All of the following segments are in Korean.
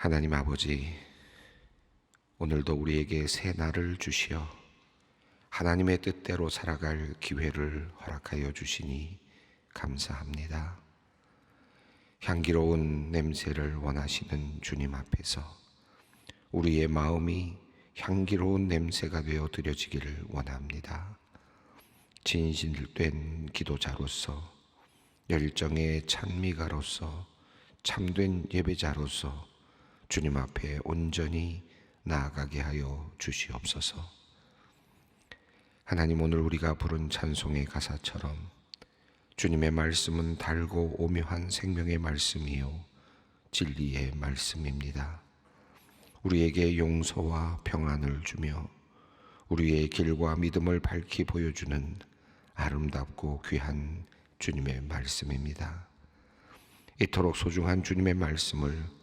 하나님 아버지, 오늘도 우리에게 새 날을 주시어 하나님의 뜻대로 살아갈 기회를 허락하여 주시니 감사합니다. 향기로운 냄새를 원하시는 주님 앞에서 우리의 마음이 향기로운 냄새가 되어 드려지기를 원합니다. 진실된 기도자로서, 열정의 찬미가로서, 참된 예배자로서 주님 앞에 온전히 나아가게 하여 주시옵소서. 하나님, 오늘 우리가 부른 찬송의 가사처럼 주님의 말씀은 달고 오묘한 생명의 말씀이요 진리의 말씀입니다. 우리에게 용서와 평안을 주며 우리의 길과 믿음을 밝히 보여주는 아름답고 귀한 주님의 말씀입니다. 이토록 소중한 주님의 말씀을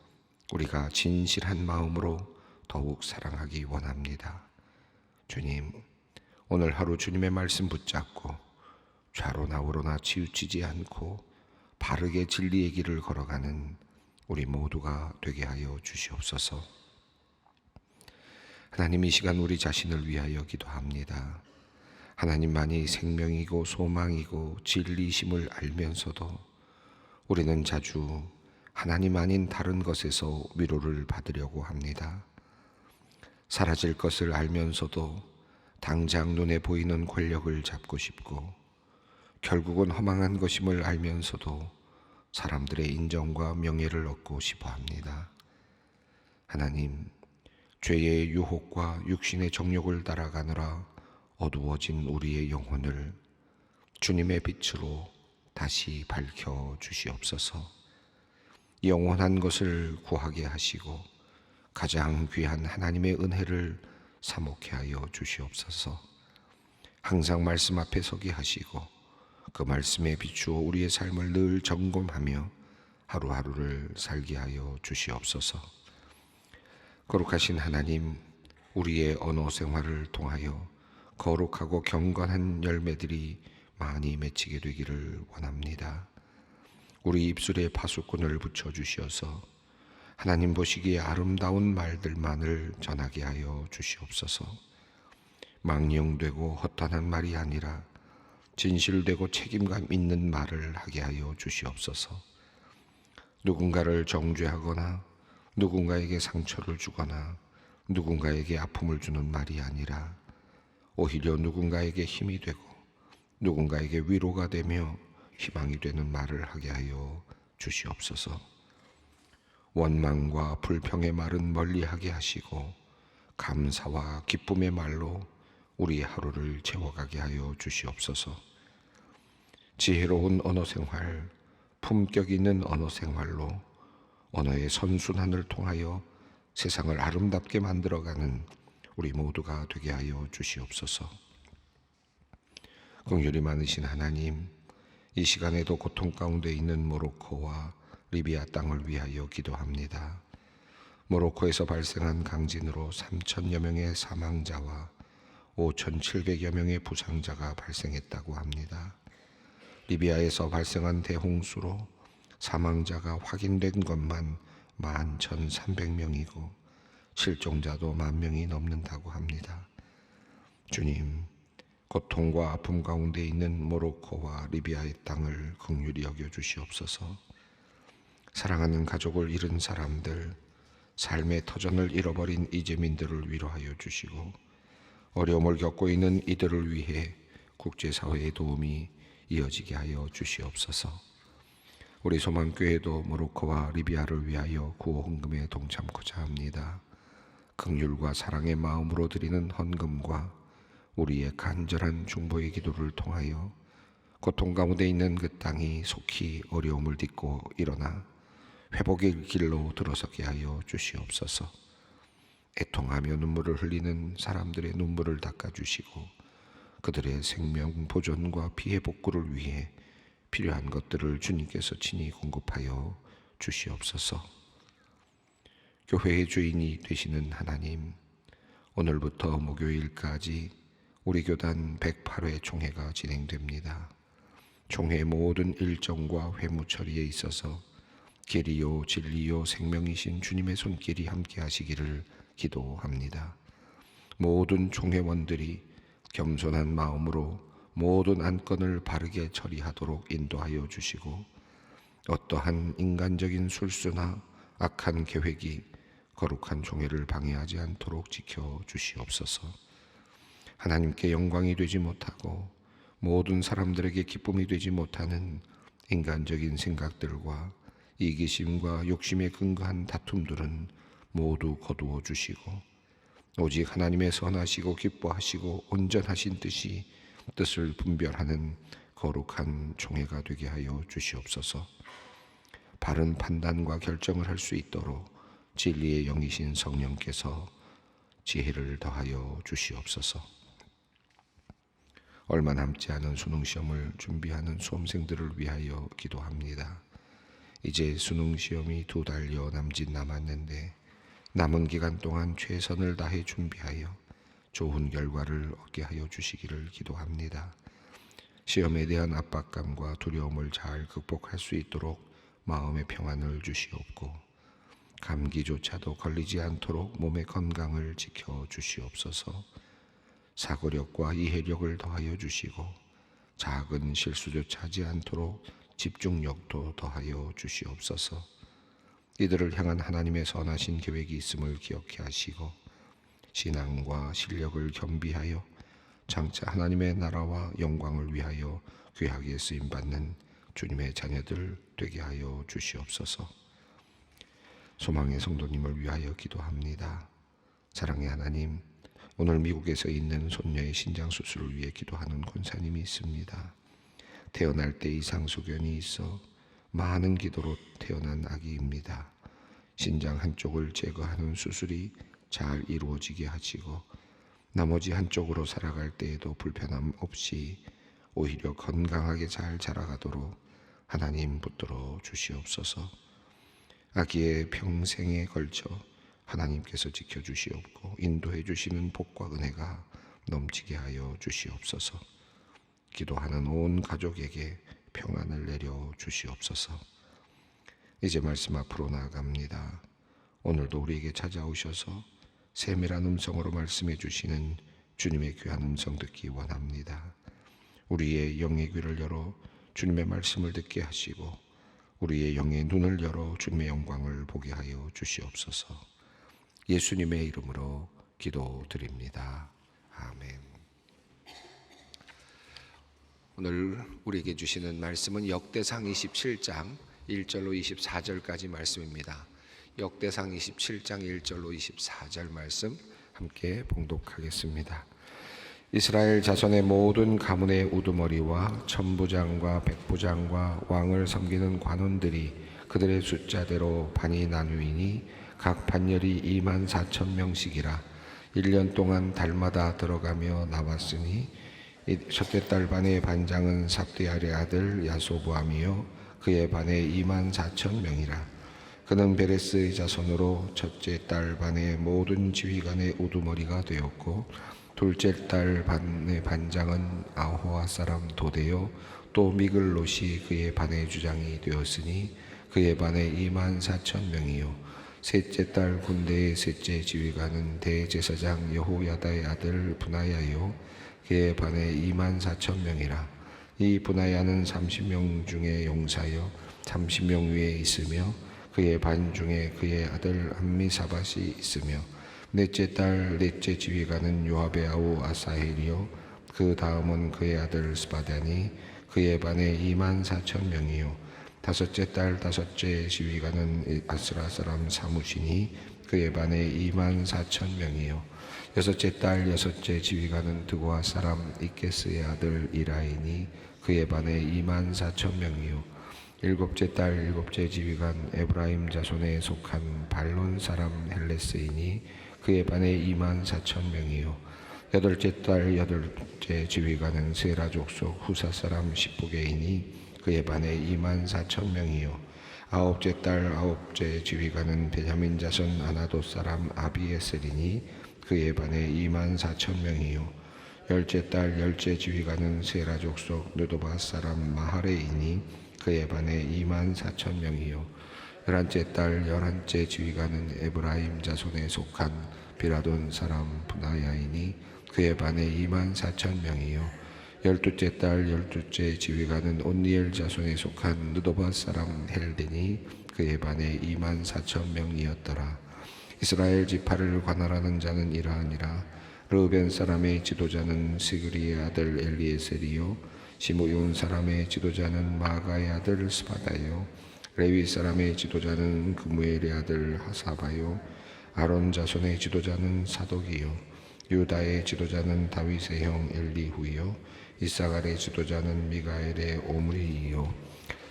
우리가 진실한 마음으로 더욱 사랑하기 원합니다. 주님, 오늘 하루 주님의 말씀 붙잡고 좌로나 우로나 치우치지 않고 바르게 진리의 길을 걸어가는 우리 모두가 되게 하여 주시옵소서. 하나님, 이 시간 우리 자신을 위하여 기도합니다. 하나님만이 생명이고 소망이고 진리심을 알면서도 우리는 자주 하나님 아닌 다른 것에서 위로를 받으려고 합니다. 사라질 것을 알면서도 당장 눈에 보이는 권력을 잡고 싶고, 결국은 허망한 것임을 알면서도 사람들의 인정과 명예를 얻고 싶어 합니다. 하나님, 죄의 유혹과 육신의 정욕을 따라가느라 어두워진 우리의 영혼을 주님의 빛으로 다시 밝혀 주시옵소서. 영원한 것을 구하게 하시고 가장 귀한 하나님의 은혜를 사모케 하여 주시옵소서. 항상 말씀 앞에 서게 하시고 그 말씀에 비추어 우리의 삶을 늘 점검하며 하루하루를 살게 하여 주시옵소서. 거룩하신 하나님, 우리의 언어 생활을 통하여 거룩하고 경건한 열매들이 많이 맺히게 되기를 원합니다. 우리 입술에 파수꾼을 붙여주시어서 하나님 보시기에 아름다운 말들만을 전하게 하여 주시옵소서. 망령되고 허탄한 말이 아니라 진실되고 책임감 있는 말을 하게 하여 주시옵소서. 누군가를 정죄하거나 누군가에게 상처를 주거나 누군가에게 아픔을 주는 말이 아니라 오히려 누군가에게 힘이 되고 누군가에게 위로가 되며 희망이 되는 말을 하게 하여 주시옵소서. 원망과 불평의 말은 멀리하게 하시고 감사와 기쁨의 말로 우리의 하루를 채워가게 하여 주시옵소서. 지혜로운 언어 생활, 품격 있는 언어 생활로 언어의 선순환을 통하여 세상을 아름답게 만들어가는 우리 모두가 되게 하여 주시옵소서. 긍휼이 많으신 하나님, 이 시간에도 고통 가운데 있는 모로코와 리비아 땅을 위하여 기도합니다. 모로코에서 발생한 강진으로 3,000여 명의 사망자와 5,700여 명의 부상자가 발생했다고 합니다. 리비아에서 발생한 대홍수로 사망자가 확인된 것만 11,300명이고 실종자도 10,000명이 넘는다고 합니다. 주님, 고통과 아픔 가운데 있는 모로코와 리비아의 땅을 긍휼히 여겨 주시옵소서. 사랑하는 가족을 잃은 사람들, 삶의 터전을 잃어버린 이재민들을 위로하여 주시고 어려움을 겪고 있는 이들을 위해 국제사회의 도움이 이어지게 하여 주시옵소서. 우리 소망교회도 모로코와 리비아를 위하여 구호 헌금에 동참코자 합니다. 긍휼과 사랑의 마음으로 드리는 헌금과 우리의 간절한 중보의 기도를 통하여 고통 가운데 있는 그 땅이 속히 어려움을 딛고 일어나 회복의 길로 들어서게 하여 주시옵소서. 애통하며 눈물을 흘리는 사람들의 눈물을 닦아주시고 그들의 생명 보존과 피해 복구를 위해 필요한 것들을 주님께서 친히 공급하여 주시옵소서. 교회의 주인이 되시는 하나님, 오늘부터 목요일까지 우리 교단 108회 총회가 진행됩니다. 총회 모든 일정과 회무 처리에 있어서 길이요 진리요 생명이신 주님의 손길이 함께 하시기를 기도합니다. 모든 총회원들이 겸손한 마음으로 모든 안건을 바르게 처리하도록 인도하여 주시고, 어떠한 인간적인 술수나 악한 계획이 거룩한 총회를 방해하지 않도록 지켜 주시옵소서. 하나님께 영광이 되지 못하고 모든 사람들에게 기쁨이 되지 못하는 인간적인 생각들과 이기심과 욕심에 근거한 다툼들은 모두 거두어 주시고, 오직 하나님의 선하시고 기뻐하시고 온전하신 뜻을 분별하는 거룩한 총회가 되게 하여 주시옵소서. 바른 판단과 결정을 할 수 있도록 진리의 영이신 성령께서 지혜를 더하여 주시옵소서. 얼마 남지 않은 수능시험을 준비하는 수험생들을 위하여 기도합니다. 이제 수능시험이 2달여 남짓 남았는데 남은 기간 동안 최선을 다해 준비하여 좋은 결과를 얻게 하여 주시기를 기도합니다. 시험에 대한 압박감과 두려움을 잘 극복할 수 있도록 마음의 평안을 주시옵고, 감기조차도 걸리지 않도록 몸의 건강을 지켜 주시옵소서. 사고력과 이해력을 더하여 주시고 작은 실수조차 하지 않도록 집중력도 더하여 주시옵소서. 이들을 향한 하나님의 선하신 계획이 있음을 기억해 하시고 신앙과 실력을 겸비하여 장차 하나님의 나라와 영광을 위하여 귀하게 쓰임받는 주님의 자녀들 되게 하여 주시옵소서. 소망의 성도님을 위하여 기도합니다. 사랑의 하나님, 오늘 미국에서 있는 손녀의 신장수술을 위해 기도하는 권사님이 있습니다. 태어날 때 이상소견이 있어 많은 기도로 태어난 아기입니다. 신장 한쪽을 제거하는 수술이 잘 이루어지게 하시고 나머지 한쪽으로 살아갈 때에도 불편함 없이 오히려 건강하게 잘 자라가도록 하나님 붙들어 주시옵소서. 아기의 평생에 걸쳐 하나님께서 지켜주시옵고 인도해 주시는 복과 은혜가 넘치게 하여 주시옵소서. 기도하는 온 가족에게 평안을 내려 주시옵소서. 이제 말씀 앞으로 나아갑니다. 오늘도 우리에게 찾아오셔서 세밀한 음성으로 말씀해 주시는 주님의 귀한 음성 듣기 원합니다. 우리의 영의 귀를 열어 주님의 말씀을 듣게 하시고 우리의 영의 눈을 열어 주님의 영광을 보게 하여 주시옵소서. 예수님의 이름으로 기도드립니다. 아멘. 오늘 우리에게 주시는 말씀은 역대상 27장 1절로 24절까지 말씀입니다. 역대상 27장 1절로 24절 말씀 함께 봉독하겠습니다. 이스라엘 자손의 모든 가문의 우두머리와 천부장과 백부장과 왕을 섬기는 관원들이 그들의 숫자대로 반이 나누이니 각 반열이 24,000명씩이라 1년 동안 달마다 들어가며 나왔으니 첫째 달 반의 반장은 삽디알의 아들 야소부암이요 그의 반에 24,000명이라. 그는 베레스의 자손으로 첫째 달 반의 모든 지휘관의 우두머리가 되었고 둘째 달 반의 반장은 아호아 사람 도데요 또 미글롯이 그의 반의 주장이 되었으니 그의 반에 24,000명이요 셋째 달 군대의 셋째 지휘관은 대제사장 여호야다의 아들 브나야요 그의 반에 24,000명이라. 이 브나야는 30명 중에 용사여 30명 위에 있으며 그의 반 중에 그의 아들 암미사밧이 있으며 넷째 달 넷째 지휘관은 요압의 아우 아사헬이요 그 다음은 그의 아들 스바다니 그의 반에 24,000명이요 다섯째 달 다섯째 지휘관은 아스라 사람 사무시니 그의 반에 24,000명이요 여섯째 달 여섯째 지휘관은 드고아 사람 이케스의 아들 이라이니 그의 반에 24,000명이요 일곱째 달 일곱째 지휘관 에브라임 자손에 속한 발론 사람 헬레스이니 그의 반에 24,000명이요 여덟째 달 여덟째 지휘관은 세라 족속 후사 사람 십부게이니 그의 반에 24,000명이요 아홉째 달 아홉째 지휘관은 베냐민 자손 아나도 사람 아비에셀이니 그의 반에 24,000명이요 열째 달 열째 지휘관은 세라 족속 느도바 사람 마하레이니 그의 반에 24,000명이요 열한째 달 열한째 지휘관은 에브라임 자손에 속한 비라돈 사람 분하야이니 그의 반에 24,000명이요. 열두째 달 열두째 지휘관은 온니엘 자손에 속한 느도바 사람 헬데니 그의 반에 24,000명이었더라. 이스라엘 지파를 관할하는 자는 이러하니라. 르우벤 사람의 지도자는 시그리의 아들 엘리에셀이요, 시므온 사람의 지도자는 마가의 아들 스바다요, 레위 사람의 지도자는 그무엘의 아들 하사바요, 아론 자손의 지도자는 사독이요, 유다의 지도자는 다윗의 형 엘리후요, 이사갈의 지도자는 미가엘의 오므리이요,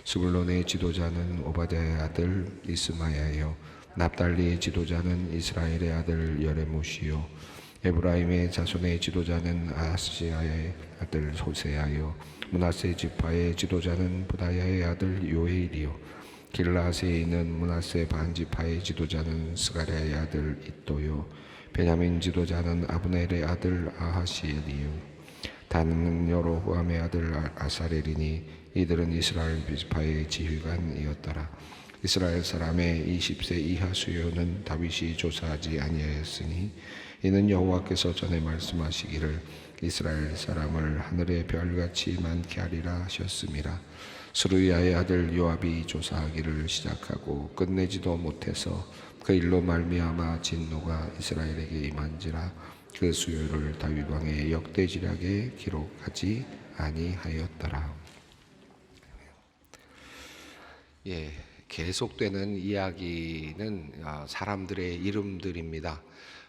스불론의 지도자는 오바댜의 아들 이스마야요, 납달리의 지도자는 이스라엘의 아들 여레무시요, 에브라임의 자손의 지도자는 아하시아의 아들 호세아요, 므낫세 지파의 지도자는 부다야의 아들 요엘이요, 길라앗에 있는 므낫세 반지파의 지도자는 스가랴의 아들 이또요, 베냐민 지도자는 아브넬의 아들 아하시엘이요, 단은 여로호암의 아들 아사렐이니 이들은 이스라엘 지파의 지휘관이었더라. 이스라엘 사람의 20세 이하 수요는 다윗이 조사하지 아니하였으니 이는 여호와께서 전에 말씀하시기를 이스라엘 사람을 하늘의 별같이 많게 하리라 하셨음이라. 스루야의 아들 요압이 조사하기를 시작하고 끝내지도 못해서 그 일로 말미암아 진노가 이스라엘에게 임한지라. 그 수요를 다윗 왕의 역대지략에 기록하지 아니하였더라. 예, 계속되는 이야기는 사람들의 이름들입니다.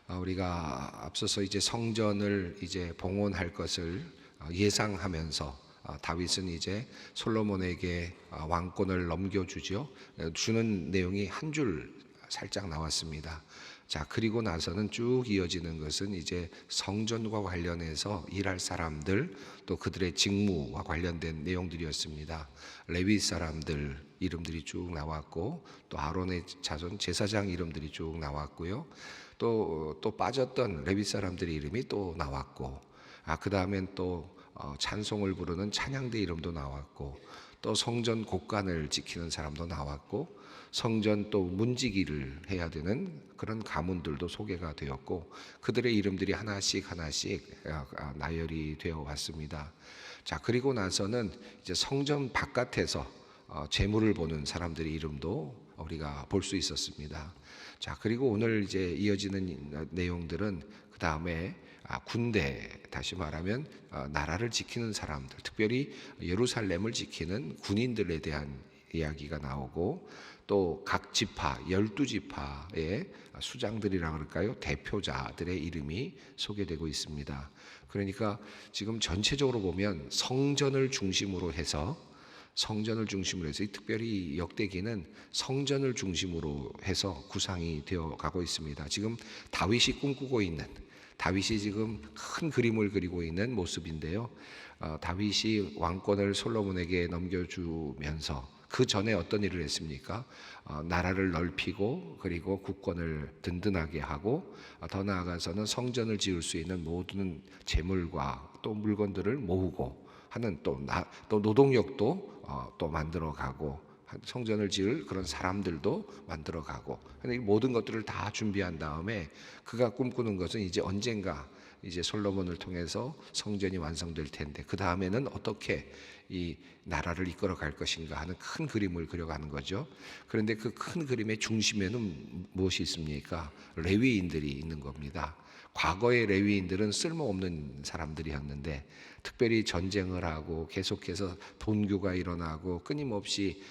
우리가 앞서서 이제 성전을 이제 봉헌할 것을 예상하면서 다윗은 이제 솔로몬에게 왕권을 넘겨주죠. 주는 내용이 한 줄 살짝 나왔습니다. 자, 그리고 나서는 쭉 이어지는 것은 이제 성전과 관련해서 일할 사람들, 또 그들의 직무와 관련된 내용들이었습니다. 레위 사람들 이름들이 쭉 나왔고, 또 아론의 자손 제사장 이름들이 쭉 나왔고요. 또 빠졌던 레위 사람들의 이름이 또 나왔고, 그 다음엔 또 찬송을 부르는 찬양대 이름도 나왔고, 또 성전 곡간을 지키는 사람도 나왔고, 성전 또 문지기를 해야 되는 그런 가문들도 소개가 되었고, 그들의 이름들이 하나씩 나열이 되어 왔습니다. 자, 그리고 나서는 이제 성전 바깥에서 재물을 보는 사람들의 이름도 우리가 볼 수 있었습니다. 자, 그리고 오늘 이제 이어지는 내용들은 그 다음에 군대, 다시 말하면 나라를 지키는 사람들, 특별히 예루살렘을 지키는 군인들에 대한 이야기가 나오고, 또 각 지파, 12지파의 수장들이라 그럴까요? 대표자들의 이름이 소개되고 있습니다. 그러니까 지금 전체적으로 보면 성전을 중심으로 해서 특별히 역대기는 성전을 중심으로 해서 구상이 되어 가고 있습니다. 지금 다윗이 꿈꾸고 있는, 다윗이 지금 큰 그림을 그리고 있는 모습인데요. 다윗이 왕권을 솔로몬에게 넘겨주면서 그 전에 어떤 일을 했습니까? 나라를 넓히고, 그리고 국권을 든든하게 하고, 더 나아가서는 성전을 지을 수 있는 모든 재물과 또 물건들을 모으고 하는, 또 노동력도 또 만들어가고, 성전을 지을 그런 사람들도 만들어가고, 이 모든 것들을 다 준비한 다음에 그가 꿈꾸는 것은 이제 언젠가 이제 솔로몬을 통해서 성전이 완성될 텐데, 그 다음에는 어떻게 이 나라를 이끌어 갈 것인가 하는 큰 그림을 그려가는 거죠. 그런데 그 큰 그림의 중심에는 무엇이 있습니까? 레위인들이 있는 겁니다. 과거의 레위인들은 쓸모없는 사람들이었는데, 특별히 전쟁을 하고 계속해서 돈교가 일어나고 끊임없이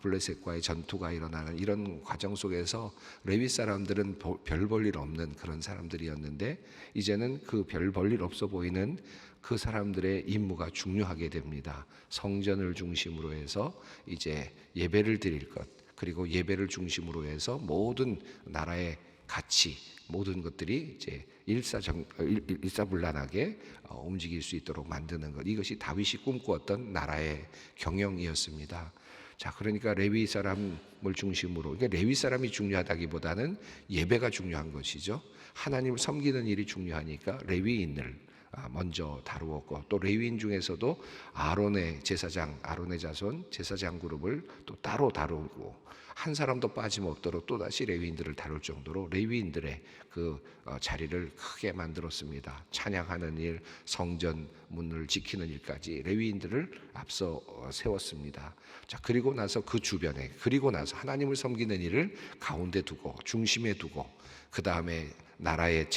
블레셋과의 전투가 일어나는 이런 과정 속에서 레위 사람들은 별 볼 일 없는 그런 사람들이었는데, 이제는 그 별 볼 일 없어 보이는 그 사람들의 임무가 중요하게 됩니다. 성전을 중심으로 해서 이제 예배를 드릴 것, 그리고 예배를 중심으로 해서 모든 나라의 가치, 모든 것들이 이제 일사불란하게 움직일 수 있도록 만드는 것, 이것이 다윗이 꿈꾸었던 나라의 경영이었습니다. 자, 그러니까 레위 사람을 중심으로, 그러니까 레위 사람이 중요하다기보다는 예배가 중요한 것이죠. 하나님을 섬기는 일이 중요하니까 레위인을 먼저 다루었고, 또 레위인 중에서도 아론의 제사장, 아론의 자손 제사장 그룹을 또 따로 다루고, 한 사람도 빠짐없도록 또다시 레위인들을 다룰 정도로 레위인들의 그 자리를 크게 만들었습니다. 찬양하는 일, 성전 문을 지키는 일까지 레위인들을 앞서 세웠습니다. 자, 그리고 나서 그 주변에, 그리고 나서 하나님을 섬기는 일을 가운데 두고 중심에 두고, 그 다음에 나라의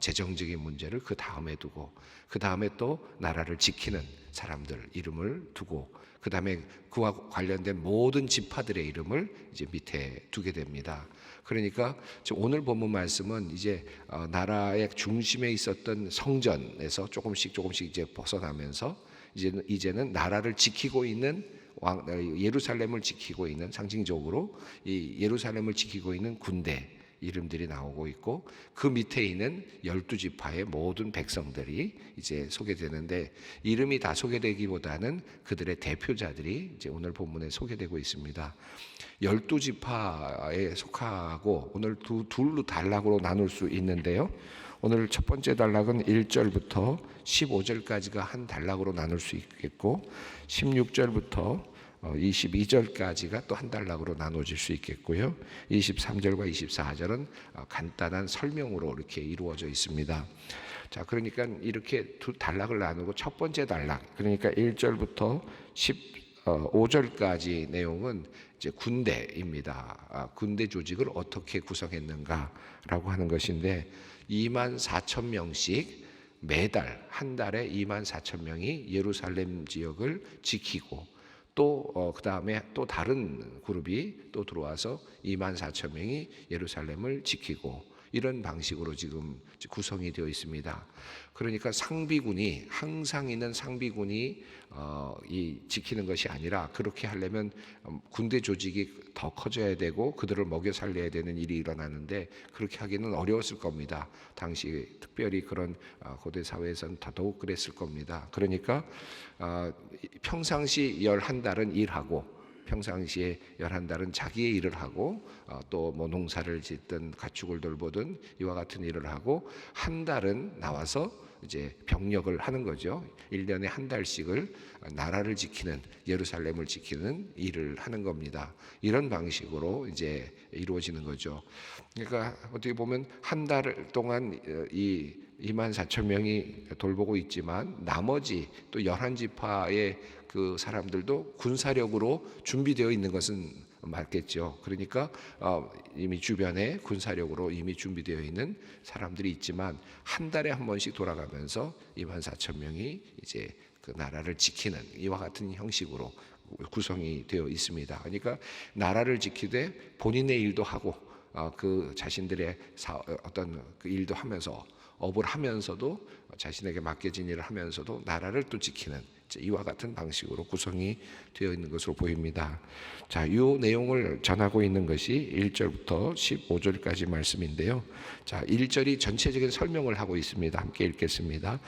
재정적인 문제를 그 다음에 두고, 그 다음에 또 나라를 지키는 사람들 이름을 두고, 그 다음에 그와 관련된 모든 지파들의 이름을 이제 밑에 두게 됩니다. 그러니까 오늘 본문 말씀은 이제 나라의 중심에 있었던 성전에서 조금씩 이제 벗어나면서 이제는 나라를 지키고 있는 예루살렘을 지키고 있는, 상징적으로 이 예루살렘을 지키고 있는 군대 이름들이 나오고 있고, 그 밑에 있는 12지파의 모든 백성들이 이제 소개되는데, 이름이 다 소개되기보다는 그들의 대표자들이 이제 오늘 본문에 소개되고 있습니다. 12지파에 속하고 오늘 둘로 단락으로 나눌 수 있는데요. 오늘 첫 번째 단락은 1절부터 15절까지가 한 단락으로 나눌 수 있겠고, 16절부터 22절까지가 또 한 단락으로 나눠질 수 있겠고요. 23절과 24절은 간단한 설명으로 이렇게 이루어져 있습니다. 자, 그러니까 이렇게 두 단락을 나누고, 첫 번째 단락, 그러니까 1절부터 15절까지 내용은 이제 군대입니다. 군대 조직을 어떻게 구성했는가라고 하는 것인데, 24,000명씩 매달 한 달에 24,000명이 예루살렘 지역을 지키고, 또 그 다음에 또 다른 그룹이 또 들어와서 24,000명이 예루살렘을 지키고, 이런 방식으로 지금 구성이 되어 있습니다. 그러니까 상비군이, 항상 있는 상비군이 이 지키는 것이 아니라, 그렇게 하려면 군대 조직이 더 커져야 되고 그들을 먹여 살려야 되는 일이 일어나는데, 그렇게 하기는 어려웠을 겁니다. 당시 특별히 그런 고대 사회에서는 더더욱 그랬을 겁니다. 그러니까 평상시 11달은 일하고, 평상시에 11달은 자기의 일을 하고, 또 뭐 농사를 짓든 가축을 돌보든 이와 같은 일을 하고, 한 달은 나와서 이제 병력을 하는 거죠. 1년에 한 달씩을 나라를 지키는, 예루살렘을 지키는 일을 하는 겁니다. 이런 방식으로 이제 이루어지는 거죠. 그러니까 어떻게 보면 한 달 동안 이 24,000명이 돌보고 있지만, 나머지 또 11지파의 그 사람들도 군사력으로 준비되어 있는 것은 맞겠죠. 그러니까 이미 주변에 군사력으로 이미 준비되어 있는 사람들이 있지만, 한 달에 한 번씩 돌아가면서 24,000명이 이제 그 나라를 지키는, 이와 같은 형식으로 구성이 되어 있습니다. 그러니까 나라를 지키되 본인의 일도 하고, 그 자신들의 어떤 그 일도 하면서, 업을 하면서도, 자신에게 맡겨진 일을 하면서도 나라를 또 지키는, 이와 같은 방식으로 구성이 되어 있는 것으로 보입니다. 자, 이 내용을 전하고 있는 것이 1절부터 15절까지 말씀인데요. 자, 1절이 전체적인 설명을 하고 있습니다. 함께 읽겠습니다.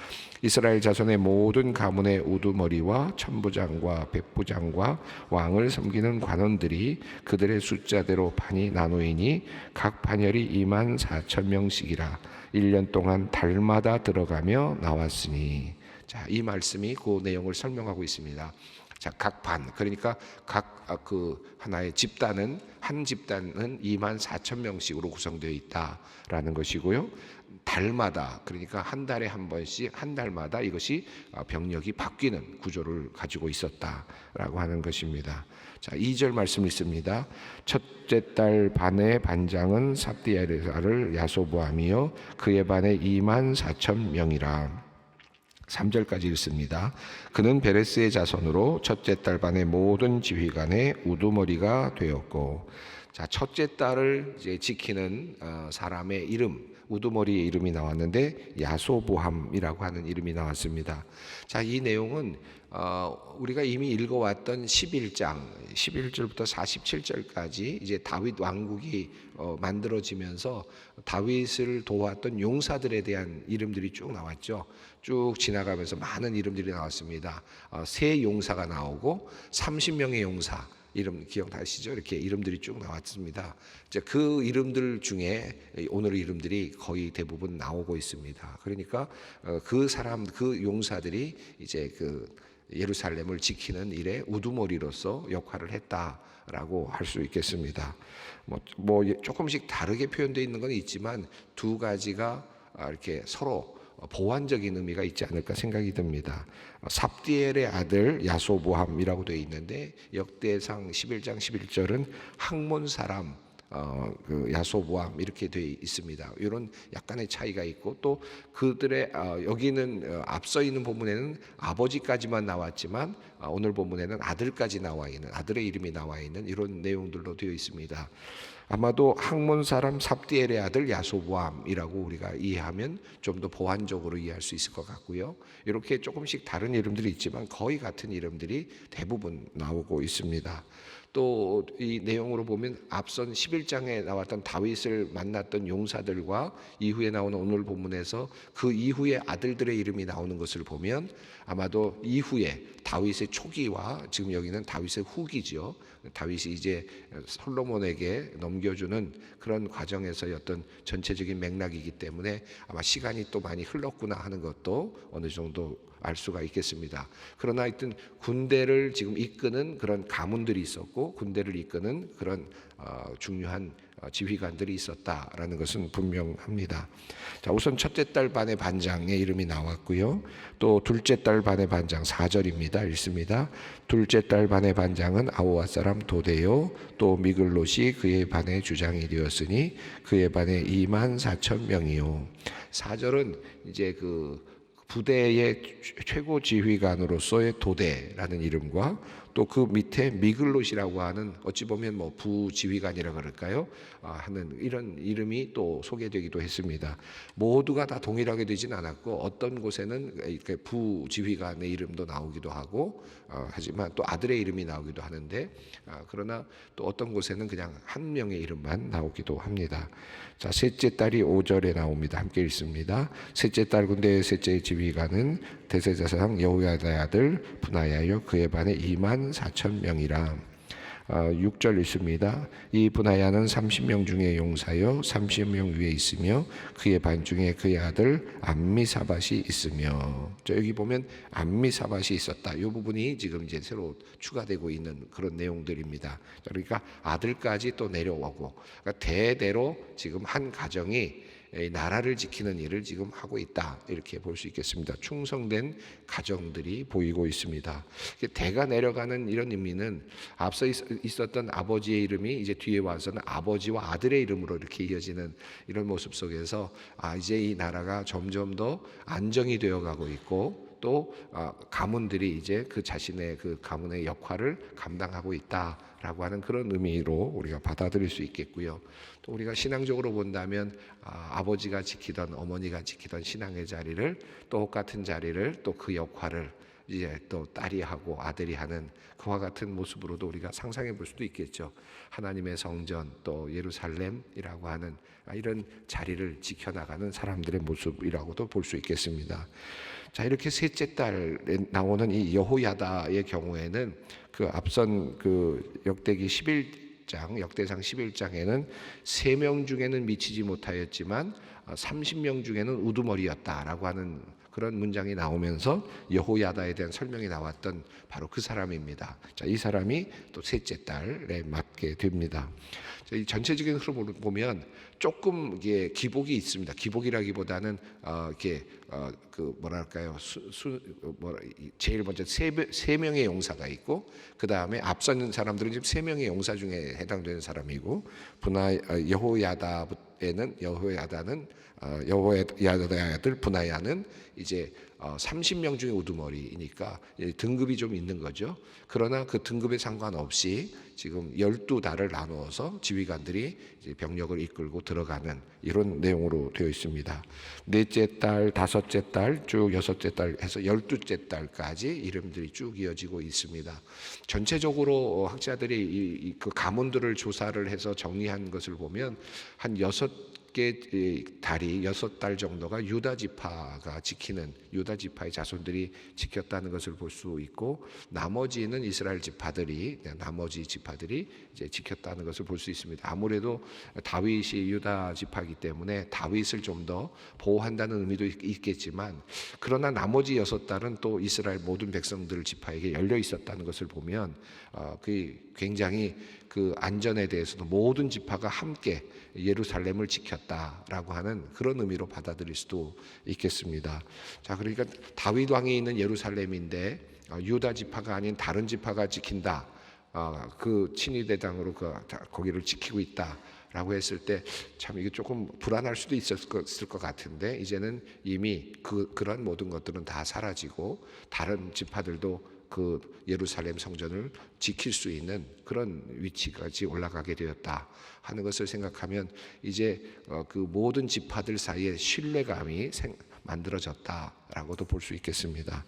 이스라엘 자손의 모든 가문의 우두머리와 천부장과 백부장과 왕을 섬기는 관원들이 그들의 숫자대로 반이 나누이니, 각 반열이 24,000명씩이라 1년 동안 달마다 들어가며 나왔으니. 자, 이 말씀이 그 내용을 설명하고 있습니다. 자, 각 반, 그러니까 각 그 하나의 집단은, 한 집단은 24,000명씩으로 구성되어 있다라는 것이고요. 달마다, 그러니까 한 달에 한 번씩, 한 달마다 이것이 병력이 바뀌는 구조를 가지고 있었다라고 하는 것입니다. 자, 2절 말씀 있습니다. 첫째 달 반의 반장은 삽디엘을 야소보암이요 그의 반에 24,000명이라. 3절까지 읽습니다. 그는 베레스의 자손으로 첫째 달 반의 모든 지휘관의 우두머리가 되었고. 자, 첫째 달을 이제 지키는 사람의 이름, 우두머리의 이름이 나왔는데 야소보함이라고 하는 이름이 나왔습니다. 자, 이 내용은 우리가 이미 읽어왔던 11장 11절부터 47절까지 이제 다윗 왕국이 만들어지면서 다윗을 도왔던 용사들에 대한 이름들이 쭉 나왔죠. 쭉 지나가면서 많은 이름들이 나왔습니다. 세 용사가 나오고 30명의 용사, 이름 기억나시죠? 이렇게 이름들이 쭉 나왔습니다. 이제 그 이름들 중에 오늘 이름들이 거의 대부분 나오고 있습니다. 그러니까 그 사람, 그 용사들이 이제 그 예루살렘을 지키는 일에 우두머리로서 역할을 했다라고 할 수 있겠습니다. 뭐 조금씩 다르게 표현되어 있는 건 있지만 두 가지가 이렇게 서로 보완적인 의미가 있지 않을까 생각이 듭니다. 삽디엘의 아들 야소보함이라고 되어 있는데 역대상 11장 11절은 학몬 사람 그 야소보함 이렇게 되어 있습니다. 이런 약간의 차이가 있고 또 그들의 여기는 앞서 있는 본문에는 아버지까지만 나왔지만 오늘 본문에는 아들까지 나와 있는 아들의 이름이 나와 있는 이런 내용들로 되어 있습니다. 아마도 학몬 사람 삽디엘의 아들 야소보암이라고 우리가 이해하면 좀 더 보완적으로 이해할 수 있을 것 같고요. 이렇게 조금씩 다른 이름들이 있지만 거의 같은 이름들이 대부분 나오고 있습니다. 또 이 내용으로 보면 앞선 11장에 나왔던 다윗을 만났던 용사들과 이후에 나오는 오늘 본문에서 그 이후에 아들들의 이름이 나오는 것을 보면 아마도 이후에 다윗의 초기와 지금 여기는 다윗의 후기죠. 다윗이 이제 솔로몬에게 넘겨주는 그런 과정에서의 어떤 전체적인 맥락이기 때문에 아마 시간이 또 많이 흘렀구나 하는 것도 어느 정도 알 수가 있겠습니다. 그러나 하여튼 군대를 지금 이끄는 그런 가문들이 있었고 군대를 이끄는 그런 중요한 지휘관들이 있었다라는 것은 분명합니다. 자, 우선 첫째 딸 반의 반장의 이름이 나왔고요. 또 둘째 딸 반의 반장 4절입니다. 읽습니다. 둘째 딸 반의 반장은 아호와 사람 도데요. 또 미글롯이 그의 반의 주장이 되었으니 그의 반에 24,000명이요. 4절은 이제 그 부대의 최고 지휘관으로서의 도대라는 이름과 또 그 밑에 미글롯이라고 하는 어찌 보면 뭐 부지휘관이라 그럴까요? 하는 이런 이름이 또 소개되기도 했습니다. 모두가 다 동일하게 되진 않았고 어떤 곳에는 이렇게 부지휘관의 이름도 나오기도 하고 하지만 또 아들의 이름이 나오기도 하는데 그러나 또 어떤 곳에는 그냥 한 명의 이름만 나오기도 합니다. 자, 셋째 딸이 5절에 나옵니다. 함께 읽습니다. 셋째 딸 군대의 셋째 지휘관은 대제사장 여호야다의 아들 분하야요 그의 반에 24,000명이라. 6절 있습니다. 이 분하야는 30명 중에 용사여 30명 위에 있으며 그의 반 중에 그의 아들 암미사밧이 있으며. 여기 보면 암미사밧이 있었다. 이 부분이 지금 이제 새로 추가되고 있는 그런 내용들입니다. 그러니까 아들까지 또 내려오고 그러니까 대대로 지금 한 가정이 나라를 지키는 일을 지금 하고 있다 이렇게 볼 수 있겠습니다. 충성된 가정들이 보이고 있습니다. 대가 내려가는 이런 의미는 앞서 있었던 아버지의 이름이 이제 뒤에 와서는 아버지와 아들의 이름으로 이렇게 이어지는 이런 모습 속에서 이제 이 나라가 점점 더 안정이 되어가고 있고 또 가문들이 이제 그 자신의 그 가문의 역할을 감당하고 있다라고 하는 그런 의미로 우리가 받아들일 수 있겠고요. 또 우리가 신앙적으로 본다면 아버지가 지키던 어머니가 지키던 신앙의 자리를 똑같은 자리를 또 그 역할을 이제 또 딸이 하고 아들이 하는 그와 같은 모습으로도 우리가 상상해 볼 수도 있겠죠. 하나님의 성전 또 예루살렘이라고 하는 이런 자리를 지켜나가는 사람들의 모습이라고도 볼 수 있겠습니다. 자, 이렇게 셋째 딸에 나오는 이 여호야다의 경우에는 그 앞선 그 역대기 11장, 역대상 11장에는 3명 중에는 미치지 못하였지만 30명 중에는 우두머리였다라고 하는 그런 문장이 나오면서 여호야다에 대한 설명이 나왔던 바로 그 사람입니다. 자, 이 사람이 또 셋째 딸에 맡게 됩니다. 자, 이 전체적인 흐름을 보면 조금 이게 기복이 있습니다. 기복이라기보다는 이렇게 그 뭐랄까요, 제일 먼저 세 명의 용사가 있고 그 다음에 앞서는 사람들은 지금 3명의 용사 중에 해당되는 사람이고 여호야다의 아들 분하야는 이제 30명 중에 우두머리이니까 등급이 좀 있는 거죠. 그러나 그 등급에 상관없이 지금 12달을 나누어서 지휘관들이 이제 병력을 이끌고 들어가는 이런 내용으로 되어 있습니다. 넷째 딸, 다섯째 딸, 쭉 여섯째 딸 해서 12째 딸까지 이름들이 쭉 이어지고 있습니다. 전체적으로 학자들이 그 가문들을 조사를 해서 정리한 것을 보면 한 6 달이 6달 정도가 유다 지파가 지키는, 유다 지파의 자손들이 지켰다는 것을 볼 수 있고, 나머지는 이스라엘 지파들이, 나머지 지파들이 이제 지켰다는 것을 볼 수 있습니다. 아무래도 다윗이 유다 지파이기 때문에 다윗을 좀 더 보호한다는 의미도 있겠지만, 그러나 나머지 6달은 또 이스라엘 모든 백성들 지파에게 열려 있었다는 것을 보면 그 굉장히 그 안전에 대해서도 모든 지파가 함께 예루살렘을 지켰다라고 하는 그런 의미로 받아들일 수도 있겠습니다. 자, 그러니까 다윗 왕이 있는 예루살렘인데 유다 지파가 아닌 다른 지파가 지킨다. 그 친위대장으로 거기를 지키고 있다라고 했을 때 참 이게 조금 불안할 수도 있을 것 같은데, 이제는 이미 그런 모든 것들은 다 사라지고 다른 지파들도 그 예루살렘 성전을 지킬 수 있는 그런 위치까지 올라가게 되었다 하는 것을 생각하면 이제 그 모든 지파들 사이에 신뢰감이 만들어졌다라고도 볼 수 있겠습니다.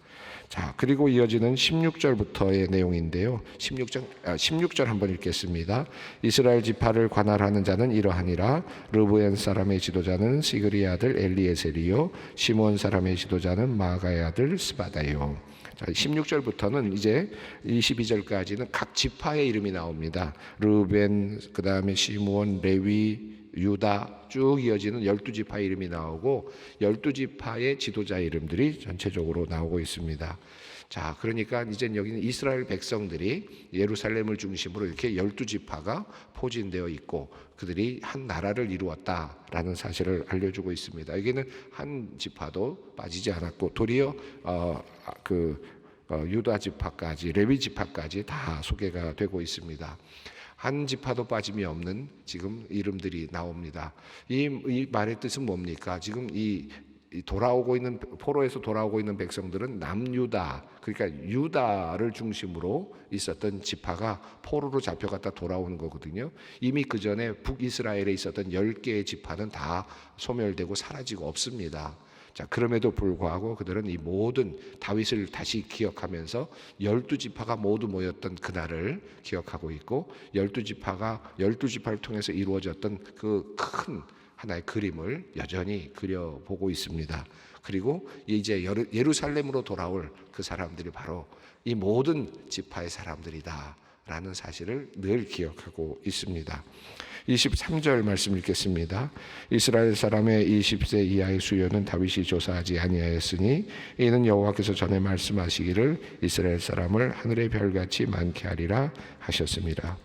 자, 그리고 이어지는 16절부터의 내용인데요. 16절 한번 읽겠습니다. 이스라엘 지파를 관할하는 자는 이러하니라. 르브엔 사람의 지도자는 시그리의 아들 엘리에셀이요, 시몬 사람의 지도자는 마가의 아들 스바다요. 자, 16절부터는 이제 22절까지는 각 지파의 이름이 나옵니다. 르벤, 그 다음에 시므온, 레위, 유다 쭉 이어지는 12지파의 이름이 나오고 12지파의 지도자 이름들이 전체적으로 나오고 있습니다. 자, 그러니까 이제 여기는 이스라엘 백성들이 예루살렘을 중심으로 이렇게 12지파가 포진되어 있고 그들이 한 나라를 이루었다라는 사실을 알려주고 있습니다. 여기는 한 지파도 빠지지 않았고 도리어 유다 지파까지, 레위 지파까지 다 소개가 되고 있습니다. 한 지파도 빠짐이 없는 지금 이름들이 나옵니다. 이 말의 뜻은 뭡니까? 지금 이 돌아오고 있는, 포로에서 돌아오고 있는 백성들은 남유다, 그러니까 유다를 중심으로 있었던 지파가 포로로 잡혀갔다 돌아오는 거거든요. 이미 그 전에 북이스라엘에 있었던 10개의 지파는 다 소멸되고 사라지고 없습니다. 자, 그럼에도 불구하고 그들은 이 모든 다윗을 다시 기억하면서 12지파가 모두 모였던 그날을 기억하고 있고, 12지파를 통해서 이루어졌던 그 큰 하나의 그림을 여전히 그려보고 있습니다. 그리고 이제 예루살렘으로 돌아올 그 사람들이 바로 이 모든 지파의 사람들이다 라는 사실을 늘 기억하고 있습니다. 23절 말씀 읽겠습니다. 이스라엘 사람의 20세 이하의 수요는 다윗이 조사하지 아니하였으니 이는 여호와께서 전에 말씀하시기를 이스라엘 사람을 하늘의 별같이 많게 하리라 하셨습니다.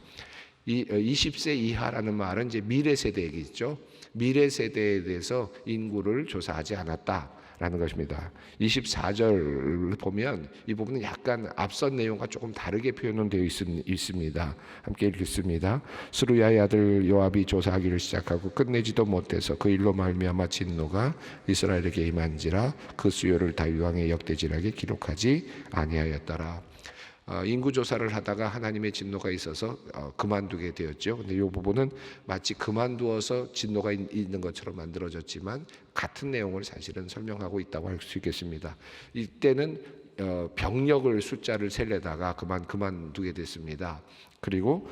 이 20세 이하라는 말은 이제 미래 세대이겠죠. 미래 세대에 대해서 인구를 조사하지 않았다라는 것입니다. 24절 보면 이 부분은 약간 앞선 내용과 조금 다르게 표현은 되어 있습니다. 함께 읽겠습니다. 스루야의 아들 요압이 조사하기를 시작하고 끝내지도 못해서 그 일로 말미암아 진노가 이스라엘에게 임한지라 그 수요를 다윗 왕의 역대지락에 기록하지 아니하였더라. 인구조사를 하다가 하나님의 진노가 있어서 그만두게 되었죠. 근데 이 부분은 마치 그만두어서 진노가 있는 것처럼 만들어졌지만 같은 내용을 사실은 설명하고 있다고 할 수 있겠습니다. 이때는 병력을 숫자를 세려다가 그만두게 됐습니다. 그리고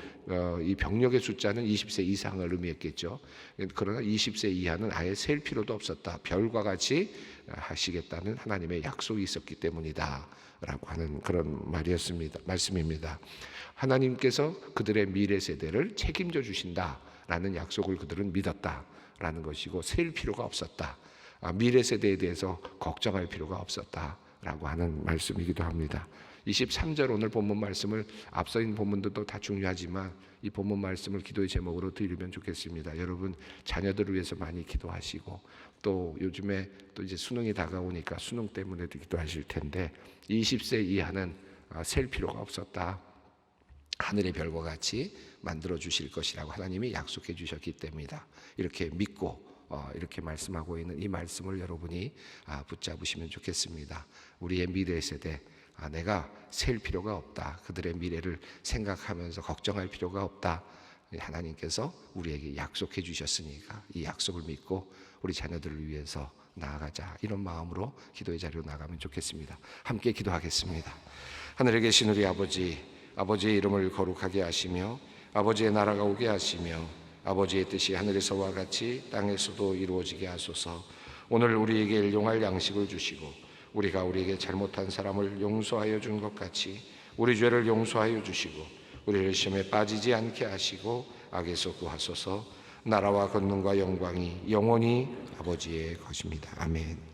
이 병력의 숫자는 20세 이상을 의미했겠죠. 그러나 20세 이하는 아예 셀 필요도 없었다. 별과 같이 하시겠다는 하나님의 약속이 있었기 때문이다 라고 하는 그런 말씀입니다. 하나님께서 그들의 미래 세대를 책임져 주신다라는 약속을 그들은 믿었다라는 것이고, 셀 필요가 없었다. 미래 세대에 대해서 걱정할 필요가 없었다라고 하는 말씀이기도 합니다. 23절 오늘 본문 말씀을, 앞서 있는 본문들도 다 중요하지만 이 본문 말씀을 기도의 제목으로 드리면 좋겠습니다. 여러분 자녀들을 위해서 많이 기도하시고, 또 요즘에 또 이제 수능이 다가오니까 수능 때문에도 기도하실 텐데, 20세 이하는 셀 필요가 없었다. 하늘의 별과 같이 만들어 주실 것이라고 하나님이 약속해 주셨기 때문이다. 이렇게 믿고 이렇게 말씀하고 있는 이 말씀을 여러분이 붙잡으시면 좋겠습니다. 우리의 미래 세대, 내가 셀 필요가 없다. 그들의 미래를 생각하면서 걱정할 필요가 없다. 하나님께서 우리에게 약속해 주셨으니까 이 약속을 믿고 우리 자녀들을 위해서 나아가자. 이런 마음으로 기도의 자리로 나가면 좋겠습니다. 함께 기도하겠습니다. 하늘에 계신 우리 아버지, 아버지의 이름을 거룩하게 하시며 아버지의 나라가 오게 하시며 아버지의 뜻이 하늘에서와 같이 땅에서도 이루어지게 하소서. 오늘 우리에게 일용할 양식을 주시고 우리가 우리에게 잘못한 사람을 용서하여 준 것 같이 우리 죄를 용서하여 주시고 우리를 시험에 빠지지 않게 하시고 악에서 구하소서. 나라와 권능과 영광이 영원히 아버지의 것입니다. 아멘.